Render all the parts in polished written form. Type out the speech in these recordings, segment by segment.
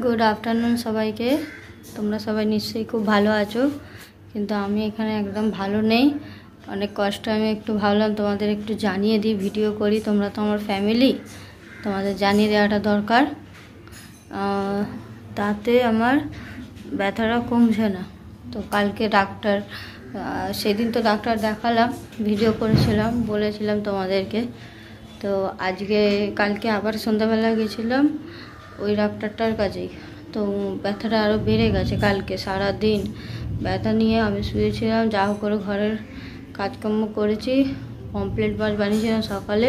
Good afternoon सबाइके তোমরা সবাই নিশ্চয়ই খুব ভালো আছো কিন্তু আমি এখানে একদম ভালো নেই অনেক কষ্ট আমি একটু ভাবলাম তোমাদের একটু জানিয়ে দিই ভিডিও করি তোমরা তো আমার ফ্যামিলি তোমাদের জানিয়ে দেওয়াটা দরকার তাতে আমার ব্যথাটা কমছে না তো কালকে ডাক্তার সেদিন তো ডাক্তার দেখালাম ভিডিও করেছিলাম বলেছিলাম তোমাদেরকে তো আজকে কালকে আবার সন্ধ্যাবেলা গেছিলাম ওই ডাক্তারটার কাছেই তো ব্যথাটা আরও বেড়ে গেছে কালকে সারা দিন ব্যথা নিয়ে আমি শুয়েছিলাম যা হোক করে ঘরের কাজকর্ম করেছি কমপ্লিট মাছ বানিয়েছিলাম সকালে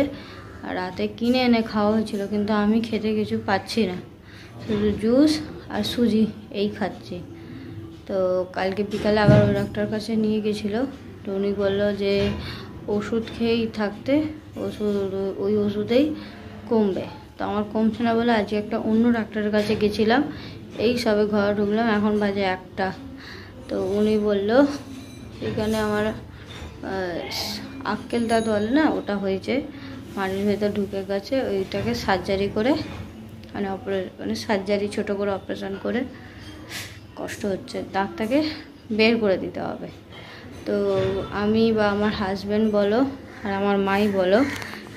আর রাতে কিনে এনে খাওয়া হয়েছিল কিন্তু আমি খেতে কিছু পাচ্ছি না শুধু জুস আর সুজি এই খাচ্ছি তো কালকে বিকালে আবার ওই ডাক্তার কাছে নিয়ে গেছিলো তো উনি বললো যে ওষুধ খেয়েই থাকতে ওই ওষুধেই কমবে তো আমার কমছে না বলে আজকে একটা অন্য ডাক্তারের কাছে গেছিলাম এই সবে ঘরে ঢুকলাম এখন বাজে 1টা তো উনি বললো এখানে আমার আক্কেল দাঁত বলে না ওটা হয়েছে মাটির ভেতর ঢুকে গেছে ওইটাকে সার্জারি করে মানে সার্জারি ছোটো করে অপারেশন করে কষ্ট হচ্ছে দাঁতটাকে বের করে দিতে হবে তো আমি বা আমার হাজব্যান্ড বলো আর আমার মাই বলো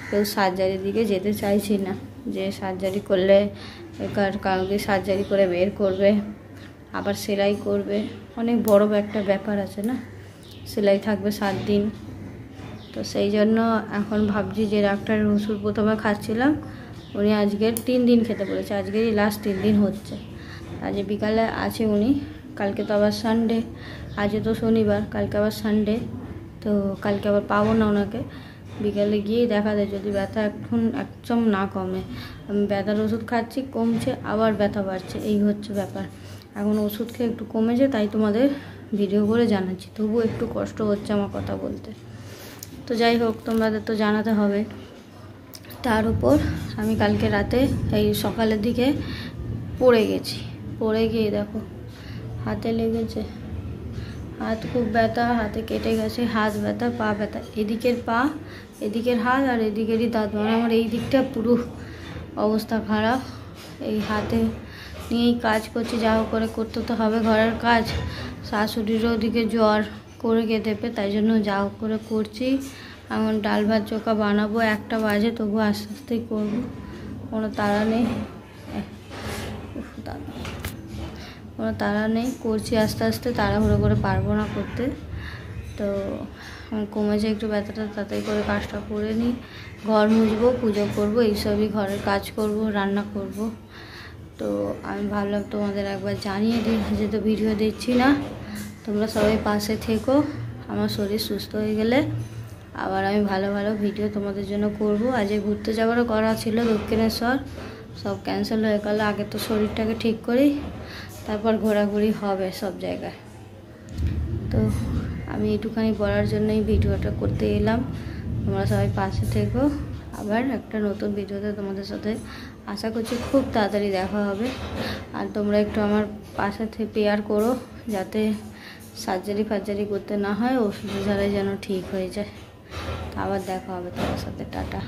কেউ সার্জারির দিকে যেতে চাইছি না যে সার্জারি করলে কাউকে সার্জারি করে বের করবে আবার সেলাই করবে অনেক বড় একটা ব্যাপার আছে না সেলাই থাকবে 7 দিন তো সেই জন্য এখন ভাবছি যে ডাক্তারের ওষুধ প্রথমে খাচ্ছিলাম উনি আজকের 3 দিন খেতে বলেছে আজকেরই লাস্ট 3 দিন হচ্ছে আজ বিকালে আছে উনি কালকে তো আবার সানডে আজ তো শনিবার কালকে আবার সানডে তো কালকে আবার পাবো না ওনাকে বিকালে গিয়েই দেখা যায় যদি ব্যথা এখন একদম না কমে আমি ব্যথার ওষুধ খাচ্ছি কমছে আবার ব্যথা বাড়ছে এই হচ্ছে ব্যাপার এখন ওষুধ খেয়ে একটু কমেছে তাই তোমাদের ভিডিও করে জানাচ্ছি তবুও একটু কষ্ট হচ্ছে আমার কথা বলতে তো যাই হোক তোমাদের তো জানাতে হবে তার উপর আমি কালকে রাতে এই সকালের দিকে পড়ে গেছি পড়ে গিয়ে দেখো হাতে লেগেছে হাত খুব ব্যথা হাতে কেটে গেছে হাত ব্যথা পা ব্যথা এদিকের পা এদিকের হাত আর এদিকেরই দাঁত মানে আমার এই দিকটা পুরো অবস্থা খারাপ এই হাতে নিয়েই কাজ করছি যা করে করতে তো হবে ঘরের কাজ শাশুড়িরও ওদিকে জ্বর করে দেবে তাই জন্য যা করে করছি এখন ডাল ভাত চোখা বানাবো 1টা বাজে তবু আস্তে আস্তেই করবো কোনো তাড়া নেই কোনো তাড়া নেই করছি আস্তে আস্তে তাড়াহুড়ো করে পারবো না করতে তো কমেছে একটু ব্যথাটা তাড়াতাড়ি করে কাজটা করে নিই ঘর মুছবো পুজো করবো এইসবই ঘরের কাজ করব রান্না করব তো আমি ভাবলাম তোমাদের একবার জানিয়ে দিই যেহেতু ভিডিও দিচ্ছি না তোমরা সবাই পাশে থেকো আমার শরীর সুস্থ হয়ে গেলে আবার আমি ভালো ভালো ভিডিও তোমাদের জন্য করব আজ ঘুরতে যাওয়ারও করা ছিল দক্ষিণেশ্বর সব ক্যান্সেল হয়ে গেল আগে তো শরীরটাকে ঠিক করি তারপর ঘোরাঘুরি হবে সব জায়গায় তো আমি একটুখানি বলার জন্যই ভিডিওটা করতে এলাম তোমরা সবাই পাশে থেকো আবার একটা নতুন ভিডিওতে তোমাদের সাথে আশা করছি খুব তাড়াতাড়ি দেখা হবে আর তোমরা একটু আমার পাশে পেয়ার করো যাতে সার্জারি করতে না হয় ওষুধ ছাড়াই যেন ঠিক হয়ে যায় আবার দেখা হবে তোমার সাথে টাটা।